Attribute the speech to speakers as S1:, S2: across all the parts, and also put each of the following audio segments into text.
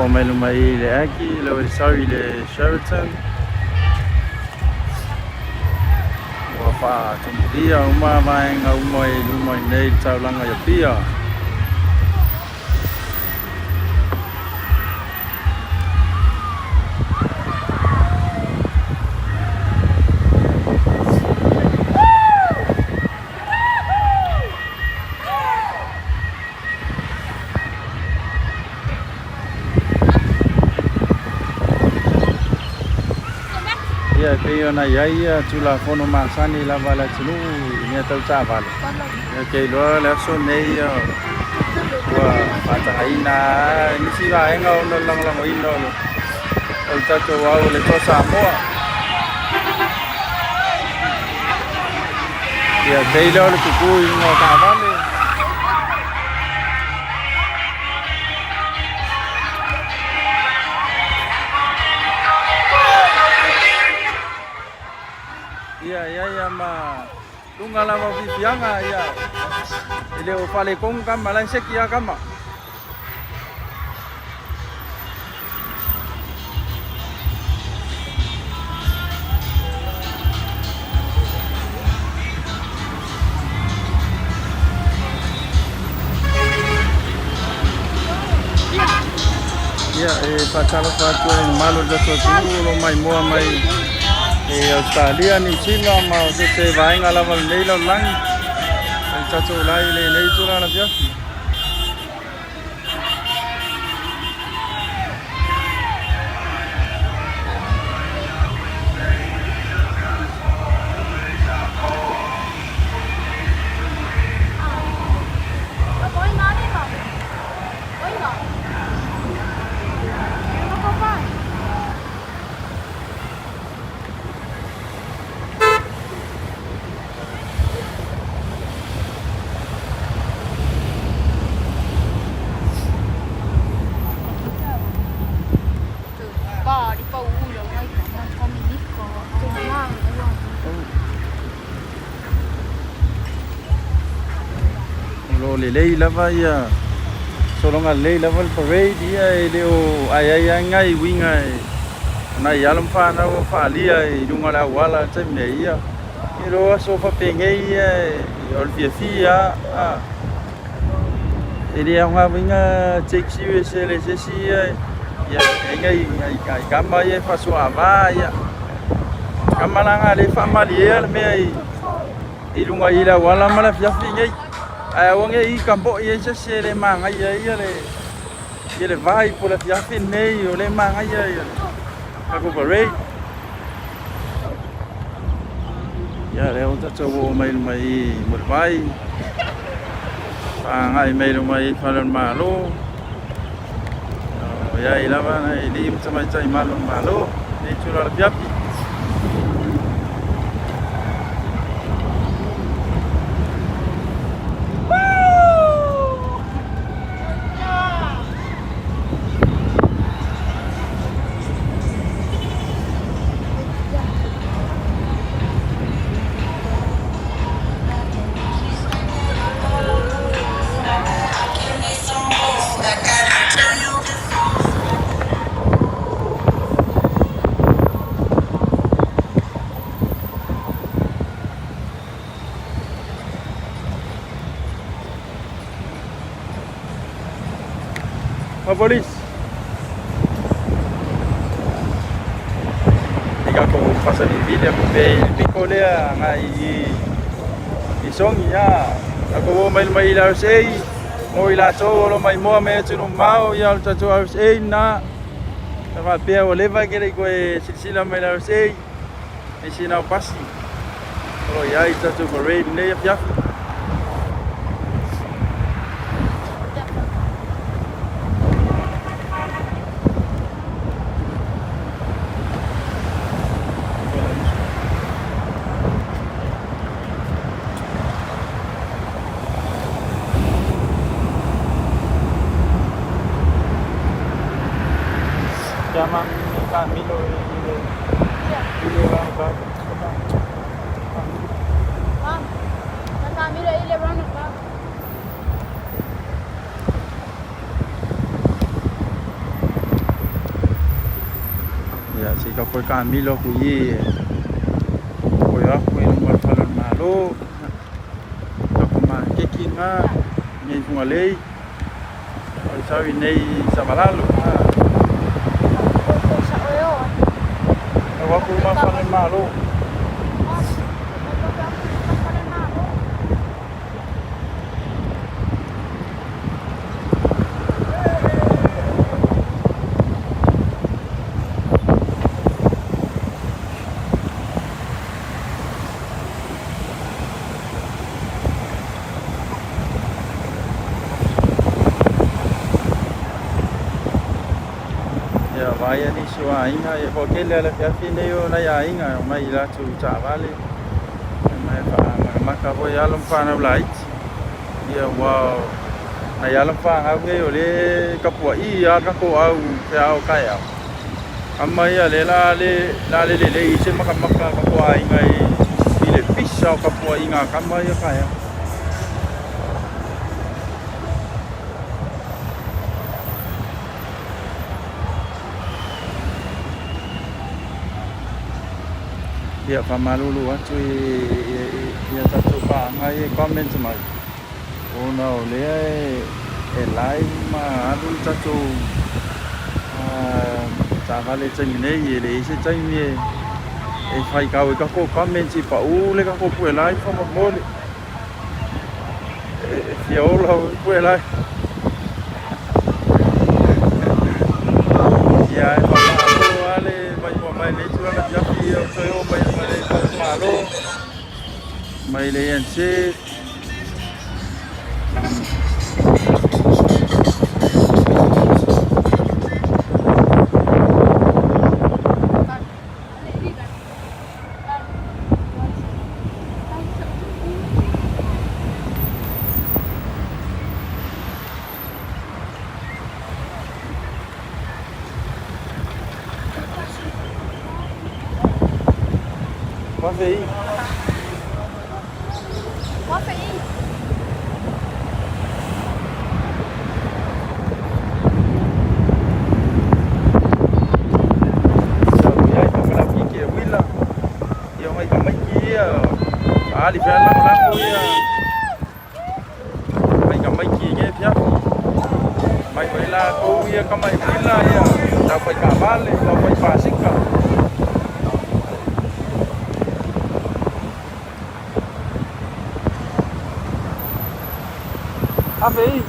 S1: mai le Aki, le Warisari le Sheraton. Wa fa tumbulia uma vaenga uma e luma nei taulanga ya Apia. Ya ke ona ya tula fono masani la vala tulu ni tau chaval ya ke lo la so nei wa pata aina ni si va enga ono lang lang ino el tato wa le Toa Samoa ya ke lo le kuku ino ka vale ya ma lunga la ma vivianga ya ile o fale con kama la seki ya kama ya patalo patu malo da todo mai moa mai Australia ni China ma se vai ngala val nei lo lang el chacho lai le nei tura na pia le lava ya solonga le level parade ya leo ai ngai winga na yalam fa na fa lia dunga la wala tsemne ya ilo so fa pengei ya ol fia ele nga winga taxi le sesi ya ngai kama ya fa so ava ya kama la le familiar me ilunga ila wala mala fia ngai wonge I kampo I se le manga ia le vai por la fiafi nei o le manga ia ako parade ya le o tato mai vai ngai mai falan malo ya ila bana di sama cai malo ni chula la fiafi Polis. Ika ko pasa ni video ko be ko le ngai I song ya ako mai la sei mo ila to lo mai mo me tu mau ya to sei na va pe o leva que le ko silsila mai la sei e sina pasi o ya ita to parade ne ya llaman Camilo y le van a
S2: Camilo y le van a
S1: ka koe ka milo ku i koe aku i mo fala malo ka ko ma ke ki nga nei funga lei o sawi nei sa malalo wa ku ma fala malo vai ni sua inga e ko ke le le fine yo na ya inga mai la tu cha vale mai fa ma ka bo ya lom fa na lai ya wow na ya lom fa ha ke yo le ka po I ya ka ko au ke au ka ya amma ya le le I se ma ka po inga I le pisa ka po inga ka ma ya ka ya ia pamalulu atu ia tatu pa ngai comment mai ona ole e live ma adu tatu ta vale teng nei ele se teng ni e fai ka o ka ko comment pa u le ka ko pu live fa mo le e fiola pu live ia e pamalulu ale mai le tu la ya fi so yo mai malo mai le ense Café. Café. Đi về lắm ôi mày cầm mấy kia nghe nhá mày phải là cô kia cầm mày phải là tao phải cả ba lên tao phải phá xích cả Apia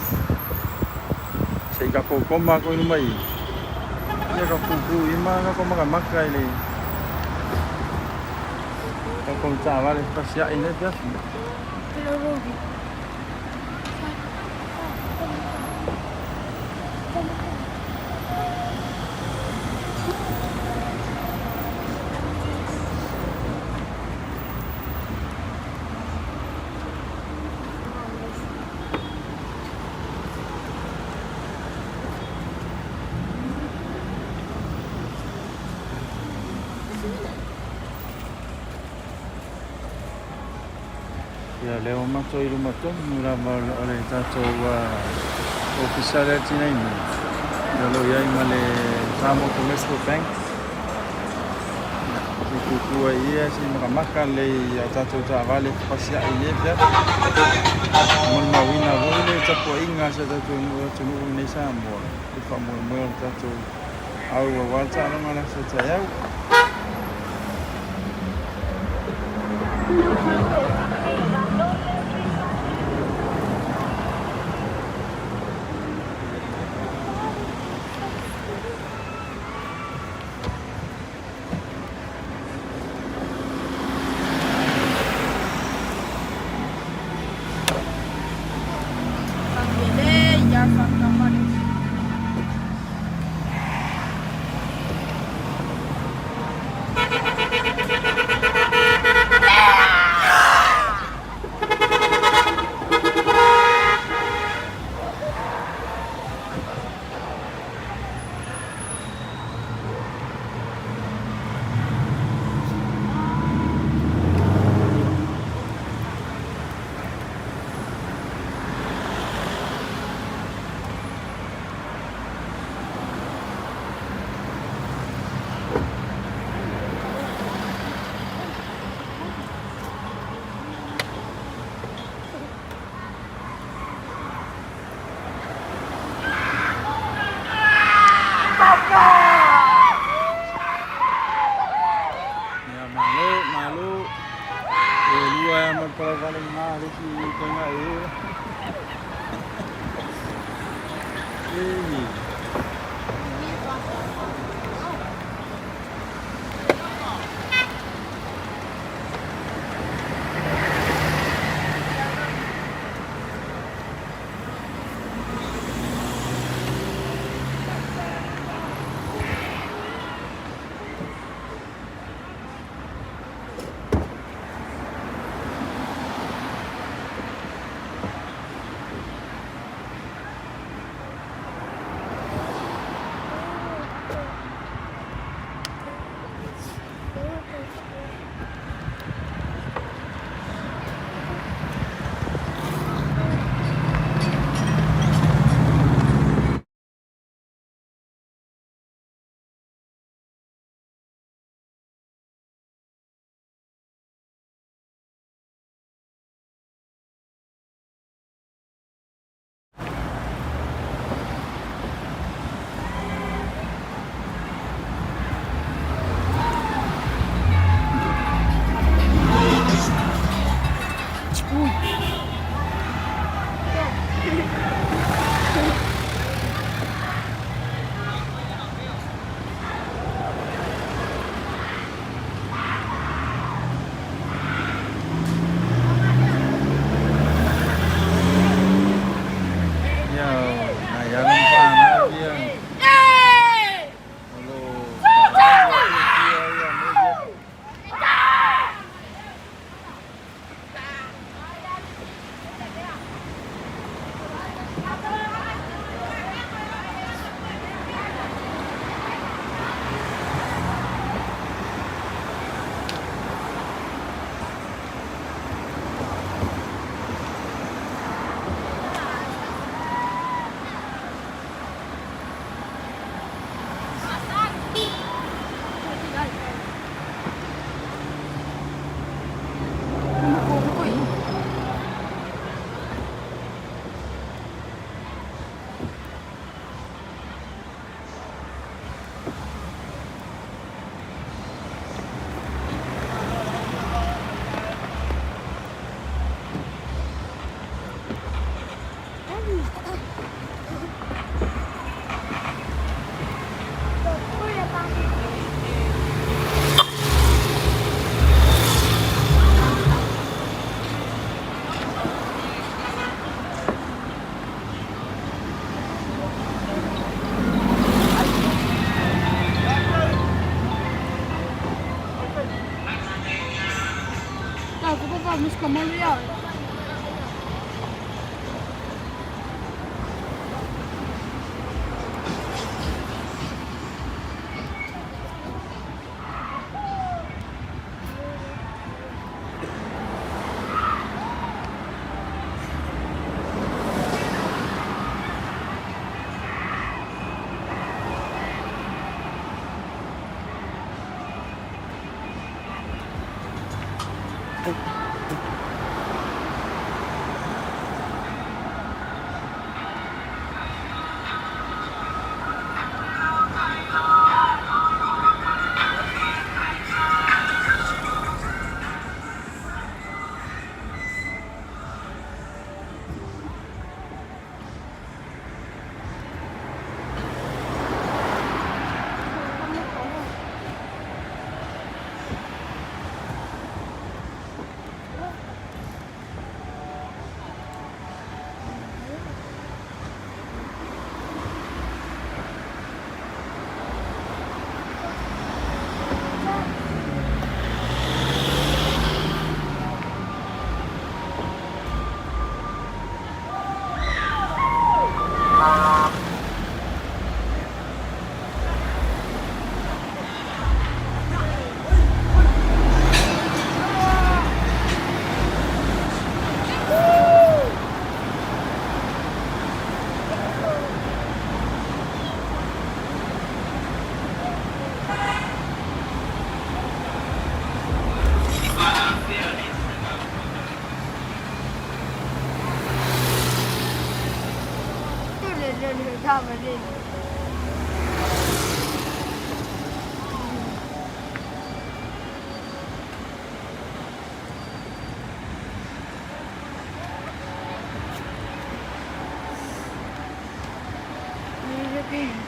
S1: sei ka ko koma ko ni mai ya ka ku ima ka koma ka makai le ka ko cha vale pasia ine ya Rugby ya leo mato I rumato mura ole tato officiale nei ya lo ya male Samoan commercial bank ku ia si maka le ya tato ta vale pasia ile ya mon mawina vole tapo inga sa tato tunu ni Samoa ku famo mo tato au wa ta no mala sa ta
S2: Vamos como real.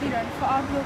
S2: Tidak Fabio.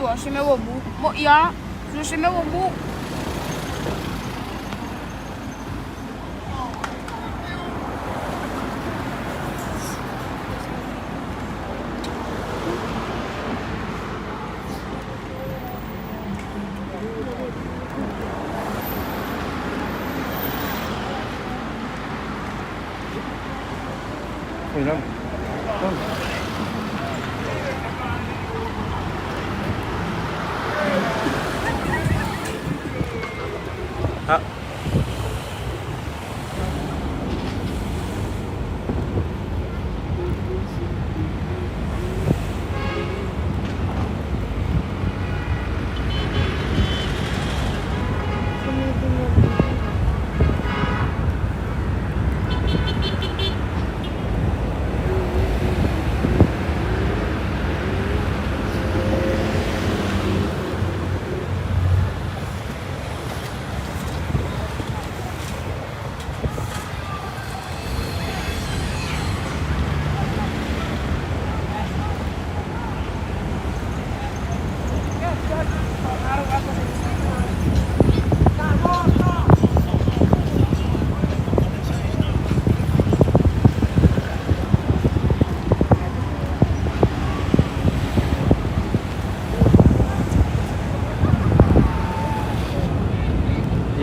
S2: 我是没我不，我呀，就是没我不。
S1: Ui lắm. À.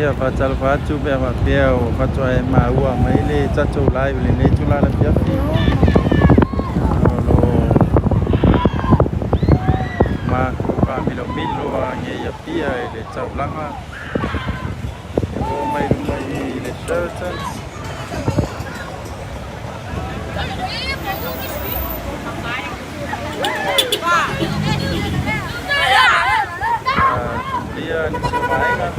S1: Ia fatal fatu pe ma pia o fatu ai ma ua mai le tatu live le ne tula la pia pia lo ma pa milo nge ia pia le tau langa o mai le certain dia ni semua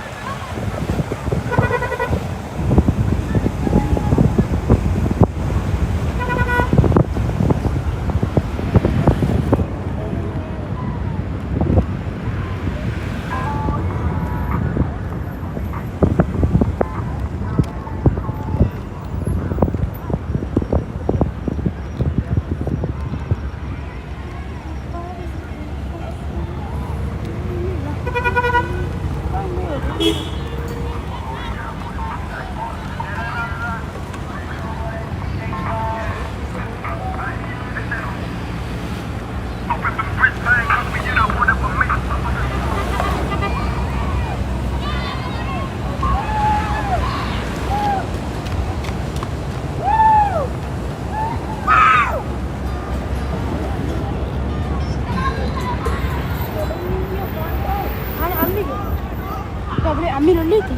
S2: Ambil lagi.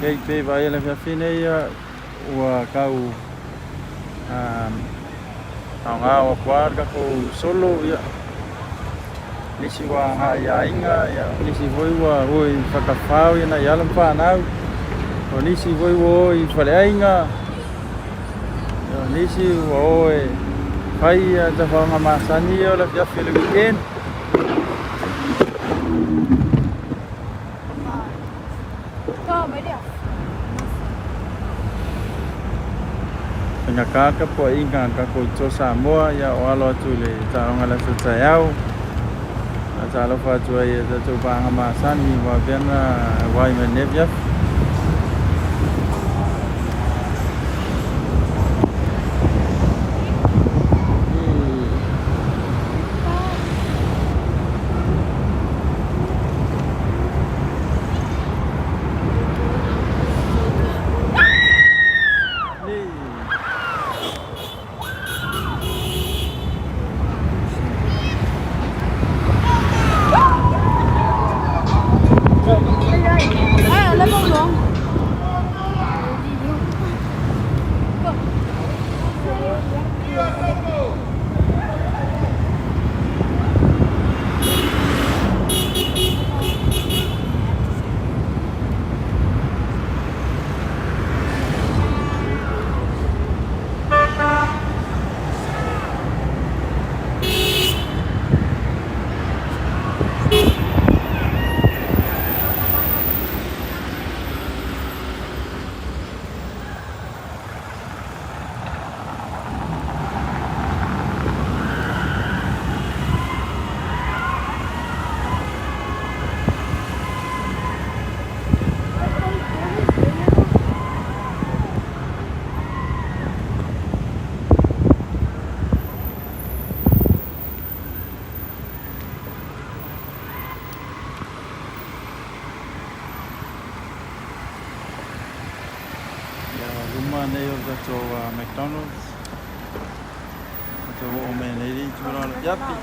S1: Kei pe vai la fine ia ua kau nga o quarga ko solo ia nisi wa ha ia inga ia nisi voi wa oi fakafau ia na ia lampa nau o nisi voi wo i fale inga nisi wo oi pai ia ta fa ma sani ia la fia fele weekend Ngakaka po inga kako Toa Samoa ya walo tule taonga la tutayau atalo fa tu ya tu banga masani wa bena wai menevia
S2: Lepas
S1: rumah ni udah coba McDonald's. Coba omen ini cuma japi.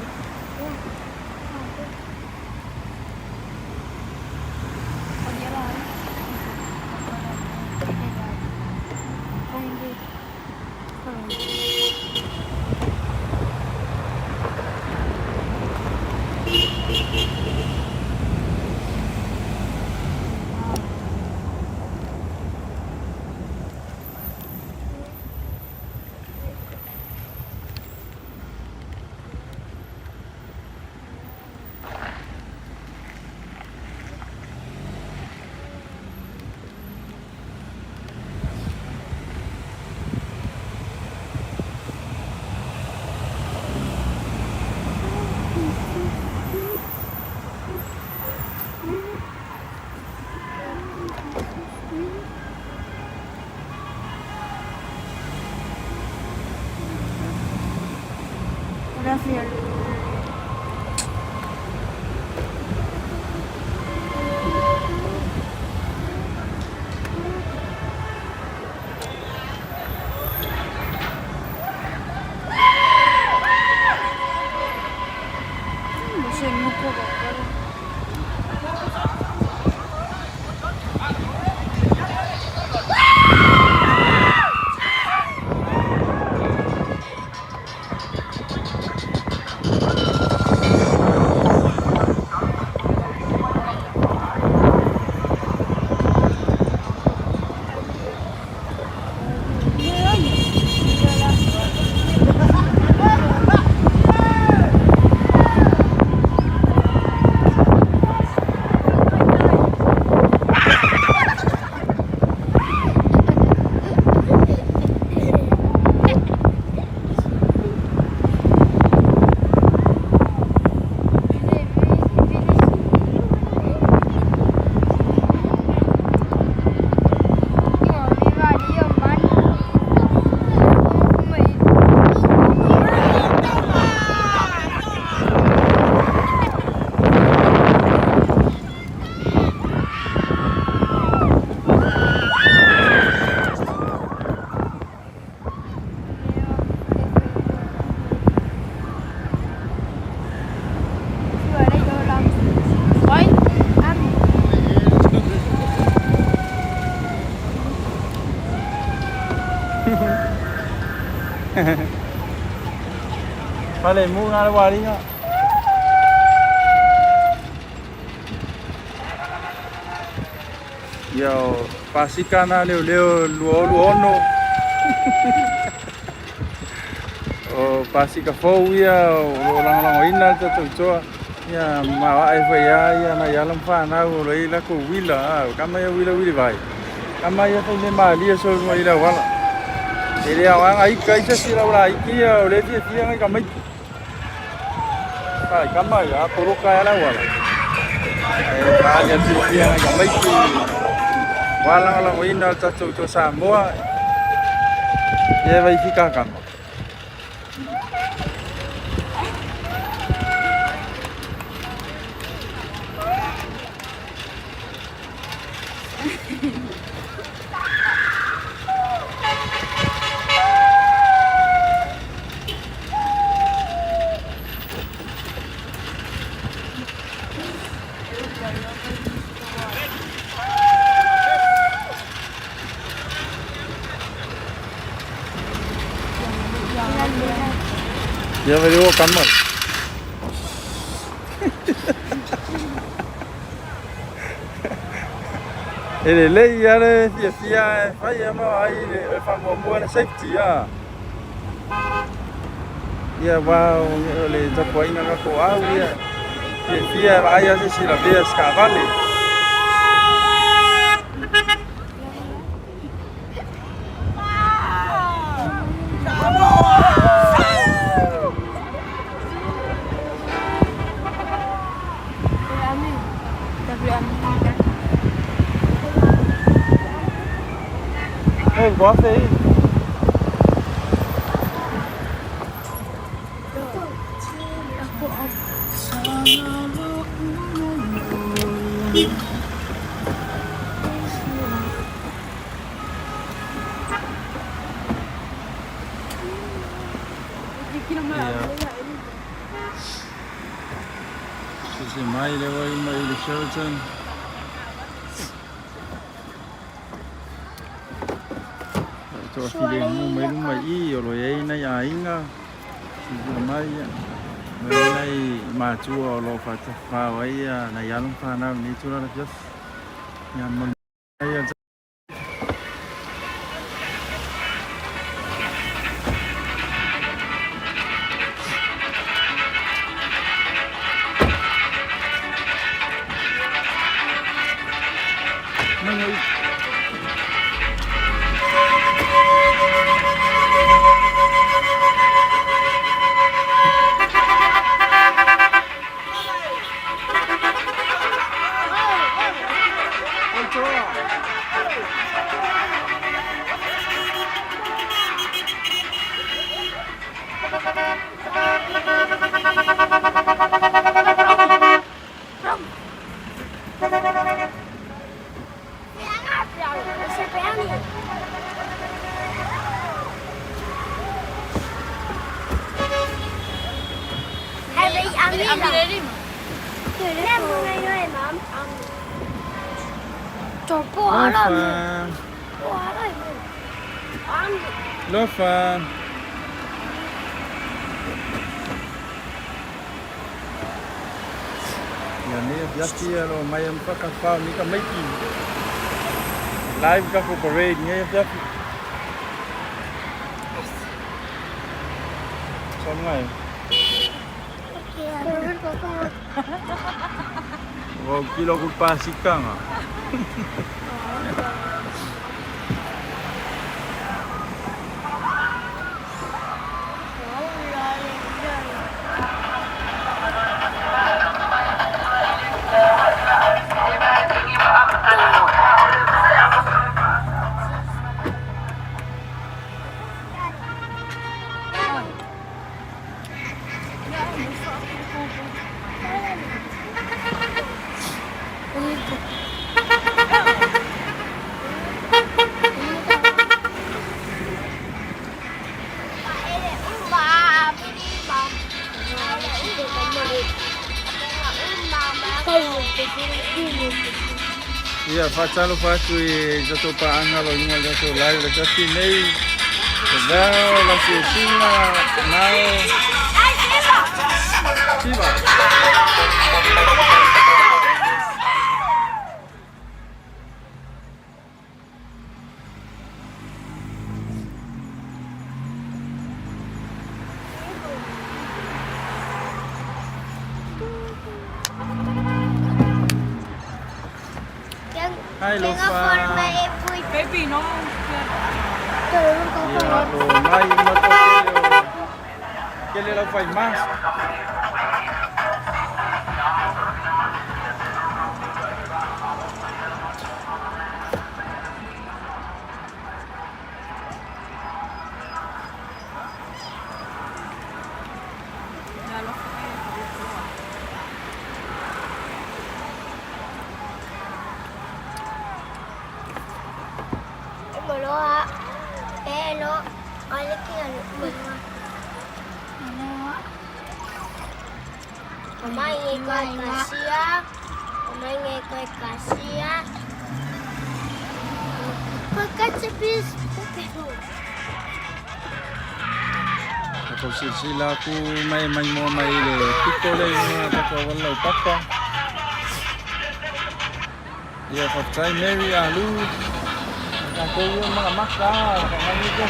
S2: Gracias. No sé, no puedo.
S1: Vale, mua ngā wari ngā. Yo, pasika nā leo luono. O pasika fau ia, o langalango ina tatou toa. Ia mawa e whai ia na ialam whanau o rei lako wila. Kama ia wila vai. Kama ia whai me maalia so mo ila wala. E rea wanga ika isa sira ora iki o le fia ngai kamai. Kai kama ia poroka ala wala. E kaya fia ngai kamai ki. Wala o ina tatou Toa Samoa. E vai ficar kama. Ya veio o cama. Ele lei era fia vai ama aí famo boa safety ya. Ya va le tapo ina ka ko au ya. Fia vai a se la vea scavale. Gosta aí? mai le voi mai le Sheraton. Cho file mu mai lu mai I o lo ye na ya inga. Si mai ya. Mai nai ma chu o lo fa wai na ya long fa na ni chu la just. Ya mon ya Lofa. Ya ni biaki lo mai mpaka pa ni ka maiki. Live ka for parade ni biaki. Son ngai. Oh, kilo ko pa sikang ah. Ia whatalo whatu e jato paanga lo inga jato lai la jati nei Dao la singa nao Siva Hai Lofa.
S2: Baby, no.
S1: Ya lo mai mato que le lo faz mais. Ako sila ku may mo may le pikole na ko wala upaka. Ya patay Mary alu. Ako yung mga maka, kami ko.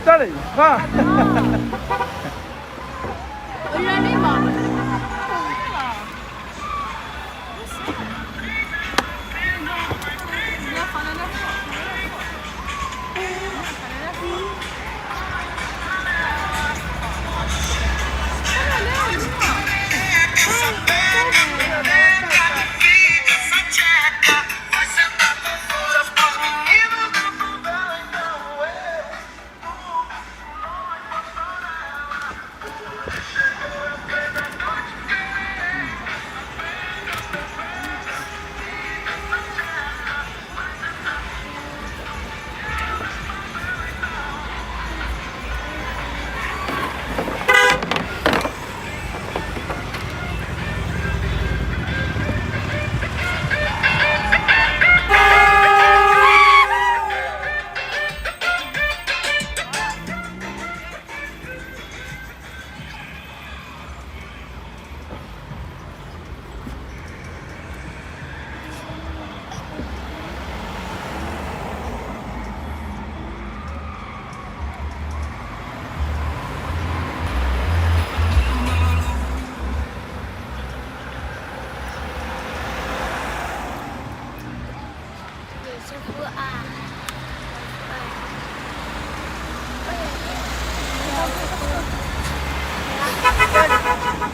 S1: Dale, va.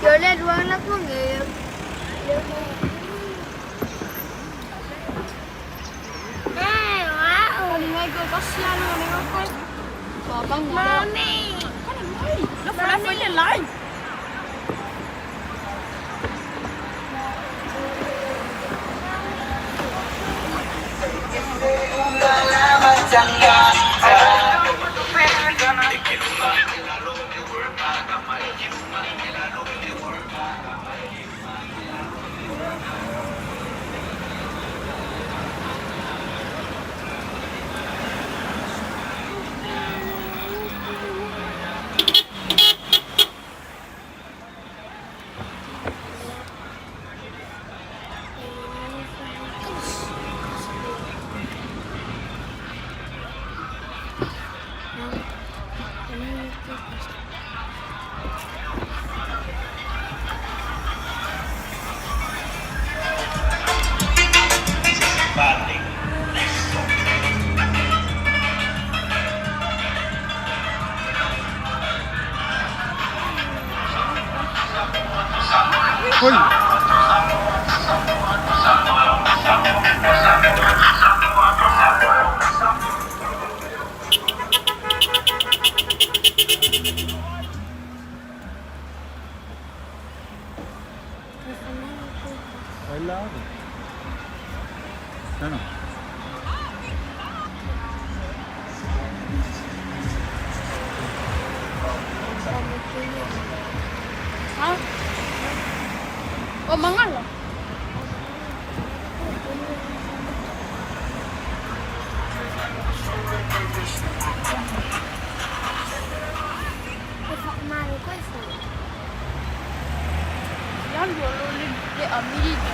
S3: Giờ lên ruang nó có nghiệp.
S2: Hôm nay cô có xe luôn này con coi. Bỏ con nhà đâu. Con này mới. Nó phải lên lại.
S1: Ôi. Đấy lá rồi. Thế nào?
S2: Hả? Ồ, mà ngon rồi. Yan dulu di Amerika.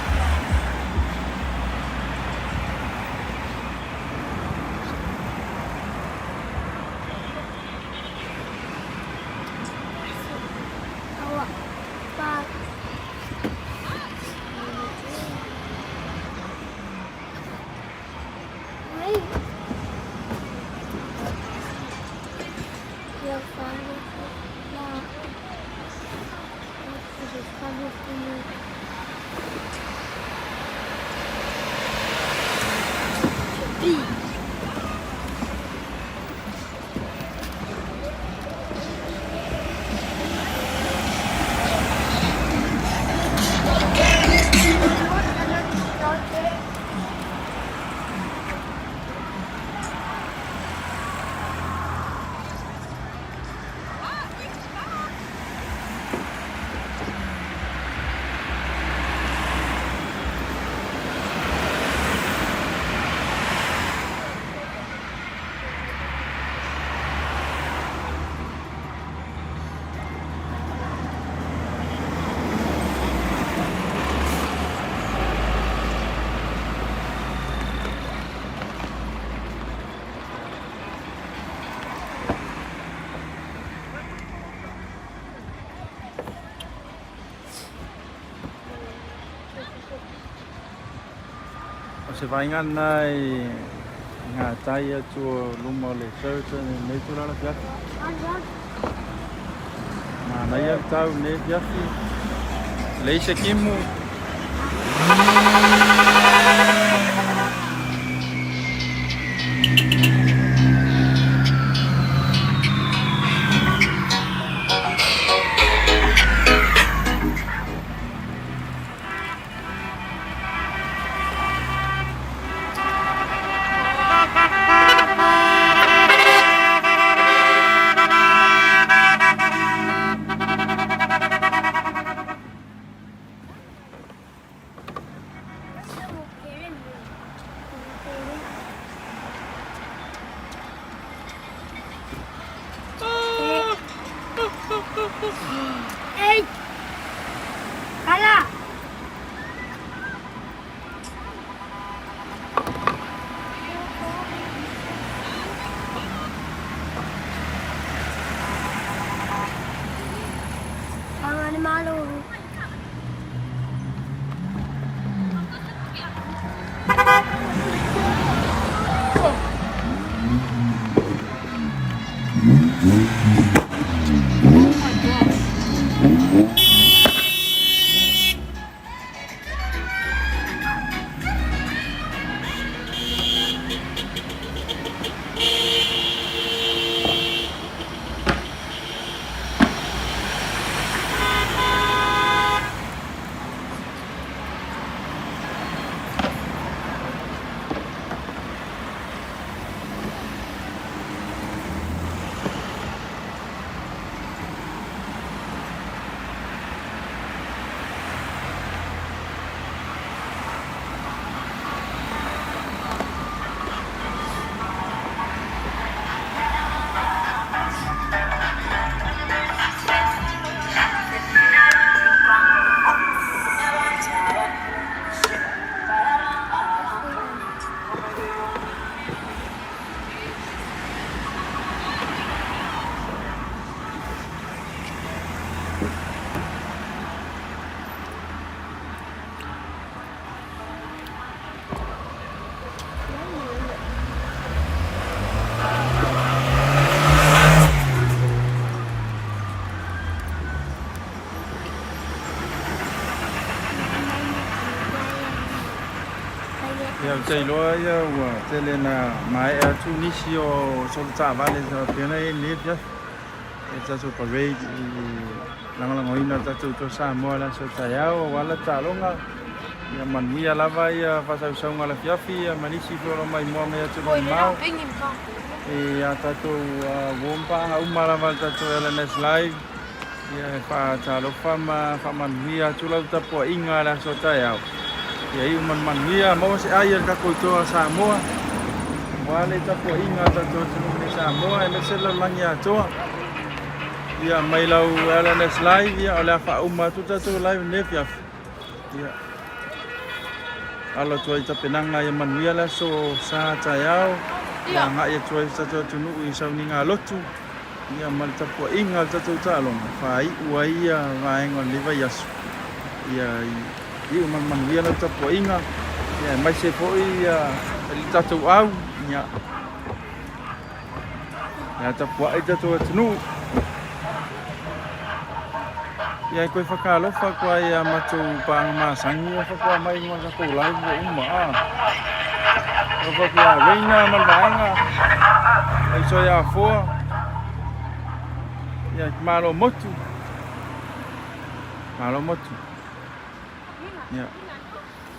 S1: Sẽ vài ngàn này ngả tay chùa lúc mà lễ sơ cho nên mấy chỗ đó là biết mà nãy tao nên biết lấy sẽ kiếm mua
S3: Ê! Kala! Ang animalo.
S1: Ia tei loa ia ua tele na mai a tu nisi o solta vale sa pena e ne pia. E tato parade i langalangoina tato Toa Samoa la so taiao wala talonga. Ia manuia lava ia fasausaunga la fiafi ia manisi flora mai moa mea tu mau. E a tato wompa uma lava tato LNS live. Ia fa talofa ma fa manuia tu lau tapo inga la so taiao. Ia i manuia mo se ai ka ko Toa Samoa. Wale tapo inga tato tu Samoa e se la langia toa. Ia mai lau LNS live ia ole fa uma tu tato live ne fiaf. Ia ala tu ita penanga ia manuia la so sa taiao. Ia nga ia tu tato tu nu i sauninga lotu. Ia mal tapo inga tato talong fa i ua ia vaenga liva yasu. Ia i manuia la tapo inga. Ia mai se po ia tato au ia. Ia tapo ai tato tunu. Ia koe whakalofa koe ia matu pangamasangi ia whakua mai ngā kako live o uma a. Whakua reina malvaenga. Ai so ia foa. Ia malo motu. Malo motu. Ia.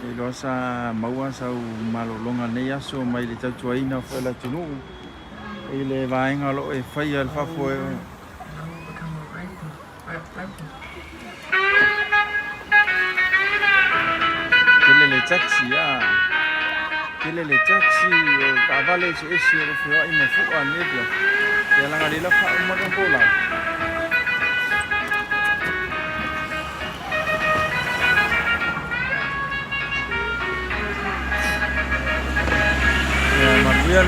S1: E loa sa maua sau malo longa nei aso mai le tautuaina whaela tunu. E le vaenga lo e whaia le whafo e. Le taxi ya kele le taxi ka vale se esi o fio i mo fu a nebla ya la ngali la fa mo ka bola